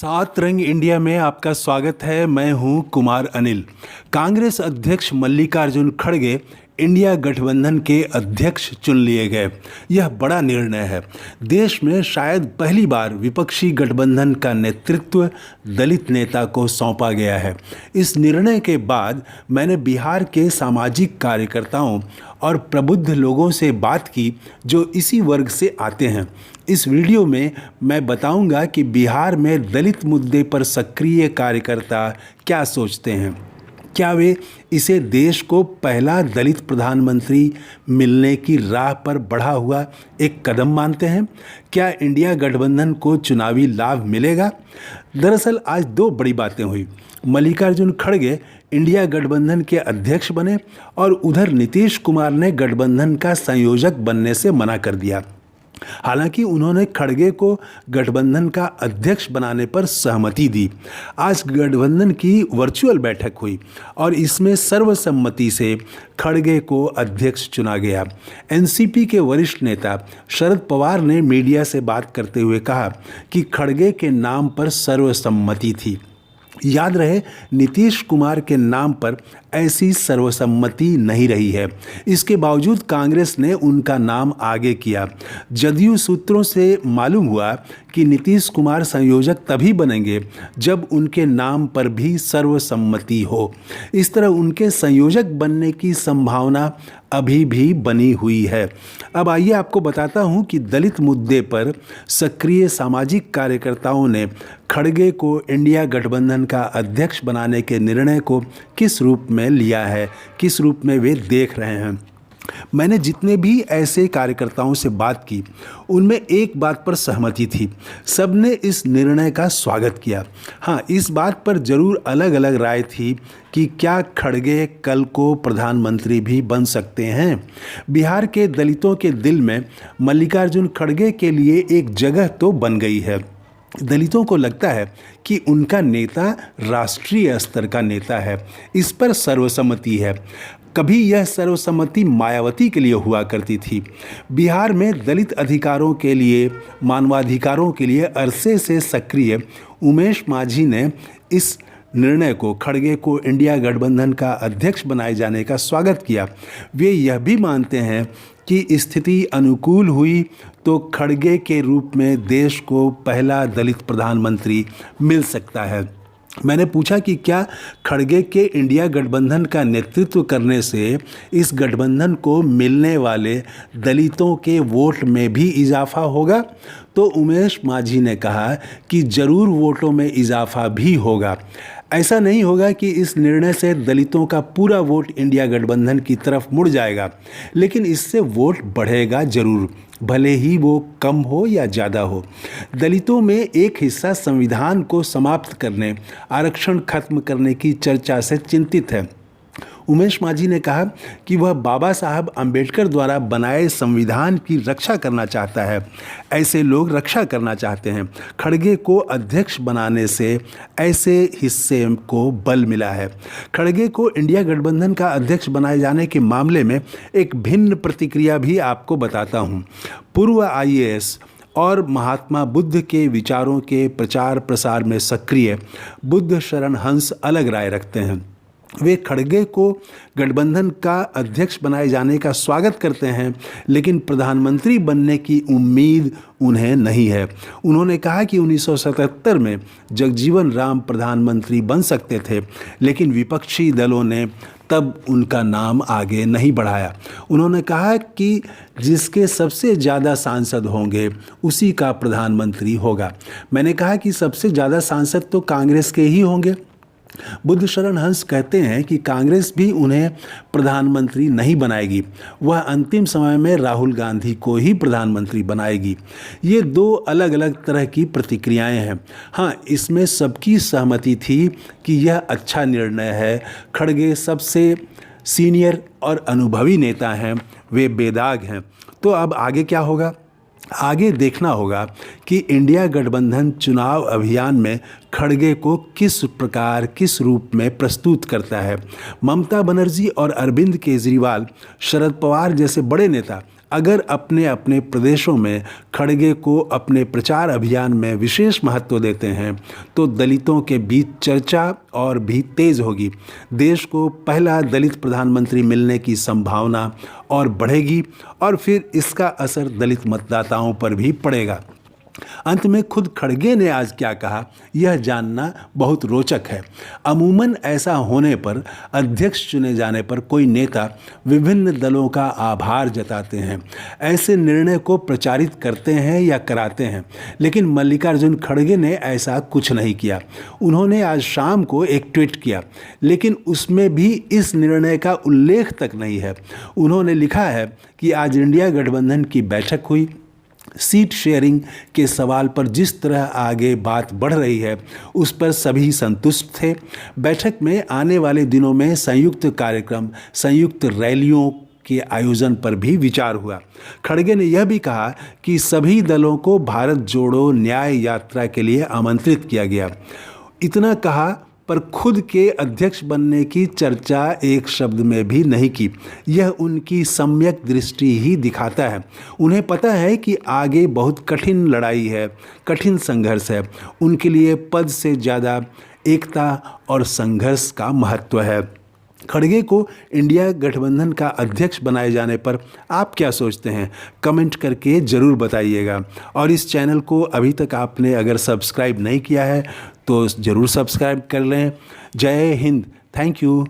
सात रंग इंडिया में आपका स्वागत है। मैं हूं कुमार अनिल। कांग्रेस अध्यक्ष मल्लिकार्जुन खड़गे इंडिया गठबंधन के अध्यक्ष चुन लिए गए। यह बड़ा निर्णय है। देश में शायद पहली बार विपक्षी गठबंधन का नेतृत्व दलित नेता को सौंपा गया है। इस निर्णय के बाद मैंने बिहार के सामाजिक कार्यकर्ताओं और प्रबुद्ध लोगों से बात की जो इसी वर्ग से आते हैं। इस वीडियो में मैं बताऊंगा कि बिहार में दलित मुद्दे पर सक्रिय कार्यकर्ता क्या सोचते हैं। क्या वे इसे देश को पहला दलित प्रधानमंत्री मिलने की राह पर बढ़ा हुआ एक कदम मानते हैं? क्या इंडिया गठबंधन को चुनावी लाभ मिलेगा? दरअसल आज दो बड़ी बातें हुई। मल्लिकार्जुन खड़गे इंडिया गठबंधन के अध्यक्ष बने और उधर नीतीश कुमार ने गठबंधन का संयोजक बनने से मना कर दिया। हालांकि उन्होंने खड़गे को गठबंधन का अध्यक्ष बनाने पर सहमति दी। आज गठबंधन की वर्चुअल बैठक हुई और इसमें सर्वसम्मति से खड़गे को अध्यक्ष चुना गया। एनसीपी के वरिष्ठ नेता शरद पवार ने मीडिया से बात करते हुए कहा कि खड़गे के नाम पर सर्वसम्मति थी। याद रहे, नीतीश कुमार के नाम पर ऐसी सर्वसम्मति नहीं रही है। इसके बावजूद कांग्रेस ने उनका नाम आगे किया। जदयू सूत्रों से मालूम हुआ कि नीतीश कुमार संयोजक तभी बनेंगे जब उनके नाम पर भी सर्वसम्मति हो। इस तरह उनके संयोजक बनने की संभावना अभी भी बनी हुई है। अब आइए आपको बताता हूं कि दलित मुद्दे पर सक्रिय सामाजिक कार्यकर्ताओं ने खड़गे को इंडिया गठबंधन का अध्यक्ष बनाने के निर्णय को किस रूप में लिया है, किस रूप में वे देख रहे हैं। मैंने जितने भी ऐसे कार्यकर्ताओं से बात की उनमें एक बात पर सहमति थी। सबने इस निर्णय का स्वागत किया। हाँ, इस बात पर जरूर अलग अलग राय थी कि क्या खड़गे कल को प्रधानमंत्री भी बन सकते हैं। बिहार के दलितों के दिल में मल्लिकार्जुन खड़गे के लिए एक जगह तो बन गई है। दलितों को लगता है कि उनका नेता राष्ट्रीय स्तर का नेता है। इस पर सर्वसम्मति है। कभी यह सर्वसम्मति मायावती के लिए हुआ करती थी। बिहार में दलित अधिकारों के लिए, मानवाधिकारों के लिए अरसे से सक्रिय उमेश मांझी ने इस निर्णय को, खड़गे को इंडिया गठबंधन का अध्यक्ष बनाए जाने का स्वागत किया। वे यह भी मानते हैं कि स्थिति अनुकूल हुई तो खड़गे के रूप में देश को पहला दलित प्रधानमंत्री मिल सकता है। मैंने पूछा कि क्या खड़गे के इंडिया गठबंधन का नेतृत्व करने से इस गठबंधन को मिलने वाले दलितों के वोट में भी इजाफा होगा? तो उमेश मांझी ने कहा कि जरूर वोटों में इजाफा भी होगा। ऐसा नहीं होगा कि इस निर्णय से दलितों का पूरा वोट इंडिया गठबंधन की तरफ मुड़ जाएगा, लेकिन इससे वोट बढ़ेगा जरूर, भले ही वो कम हो या ज़्यादा हो। दलितों में एक हिस्सा संविधान को समाप्त करने, आरक्षण खत्म करने की चर्चा से चिंतित है। उमेश मांझी ने कहा कि वह बाबा साहब अंबेडकर द्वारा बनाए संविधान की रक्षा करना चाहता है। ऐसे लोग रक्षा करना चाहते हैं। खड़गे को अध्यक्ष बनाने से ऐसे हिस्से को बल मिला है। खड़गे को इंडिया गठबंधन का अध्यक्ष बनाए जाने के मामले में एक भिन्न प्रतिक्रिया भी आपको बताता हूँ। पूर्व आईएएस और महात्मा बुद्ध के विचारों के प्रचार प्रसार में सक्रिय बुद्ध शरण हंस अलग राय रखते हैं। वे खड़गे को गठबंधन का अध्यक्ष बनाए जाने का स्वागत करते हैं, लेकिन प्रधानमंत्री बनने की उम्मीद उन्हें नहीं है। उन्होंने कहा कि 1977 में जगजीवन राम प्रधानमंत्री बन सकते थे, लेकिन विपक्षी दलों ने तब उनका नाम आगे नहीं बढ़ाया। उन्होंने कहा कि जिसके सबसे ज़्यादा सांसद होंगे उसी का प्रधानमंत्री होगा। मैंने कहा कि सबसे ज़्यादा सांसद तो कांग्रेस के ही होंगे। बुद्ध शरण हंस कहते हैं कि कांग्रेस भी उन्हें प्रधानमंत्री नहीं बनाएगी, वह अंतिम समय में राहुल गांधी को ही प्रधानमंत्री बनाएगी। ये दो अलग अलग तरह की प्रतिक्रियाएं हैं। हाँ, इसमें सबकी सहमति थी कि यह अच्छा निर्णय है। खड़गे सबसे सीनियर और अनुभवी नेता हैं, वे बेदाग हैं। तो अब आगे क्या होगा? आगे देखना होगा कि इंडिया गठबंधन चुनाव अभियान में खड़गे को किस प्रकार, किस रूप में प्रस्तुत करता है। ममता बनर्जी और अरविंद केजरीवाल, शरद पवार जैसे बड़े नेता अगर अपने अपने प्रदेशों में खड़गे को अपने प्रचार अभियान में विशेष महत्व देते हैं तो दलितों के बीच चर्चा और भी तेज होगी। देश को पहला दलित प्रधानमंत्री मिलने की संभावना और बढ़ेगी और फिर इसका असर दलित मतदाताओं पर भी पड़ेगा। अंत में खुद खड़गे ने आज क्या कहा, यह जानना बहुत रोचक है। अमूमन ऐसा होने पर, अध्यक्ष चुने जाने पर कोई नेता विभिन्न दलों का आभार जताते हैं, ऐसे निर्णय को प्रचारित करते हैं या कराते हैं। लेकिन मल्लिकार्जुन खड़गे ने ऐसा कुछ नहीं किया। उन्होंने आज शाम को एक ट्वीट किया, लेकिन उसमें भी इस निर्णय का उल्लेख तक नहीं है। उन्होंने लिखा है कि आज इंडिया गठबंधन की बैठक हुई। सीट शेयरिंग के सवाल पर जिस तरह आगे बात बढ़ रही है उस पर सभी संतुष्ट थे। बैठक में आने वाले दिनों में संयुक्त कार्यक्रम, संयुक्त रैलियों के आयोजन पर भी विचार हुआ। खड़गे ने यह भी कहा कि सभी दलों को भारत जोड़ो न्याय यात्रा के लिए आमंत्रित किया गया। इतना कहा पर खुद के अध्यक्ष बनने की चर्चा एक शब्द में भी नहीं की। यह उनकी सम्यक दृष्टि ही दिखाता है। उन्हें पता है कि आगे बहुत कठिन लड़ाई है, कठिन संघर्ष है। उनके लिए पद से ज़्यादा एकता और संघर्ष का महत्व है। खड़गे को इंडिया गठबंधन का अध्यक्ष बनाए जाने पर आप क्या सोचते हैं? कमेंट करके ज़रूर बताइएगा। और इस चैनल को अभी तक आपने अगर सब्सक्राइब नहीं किया है तो ज़रूर सब्सक्राइब कर लें। जय हिंद। Thank you.